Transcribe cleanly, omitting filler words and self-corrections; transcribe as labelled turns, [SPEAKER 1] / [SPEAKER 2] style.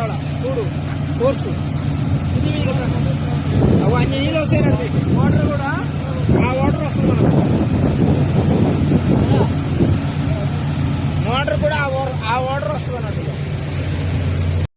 [SPEAKER 1] రావాలా చూడు కోర్సు అవి అన్ని నీళ్ళు వస్తాయండి. వాటర్ కూడా ఆ వాటర్ వస్తుంది మనకు. మోటార్ కూడా ఆ వాటర్ వస్తుంది అన్నట్టు.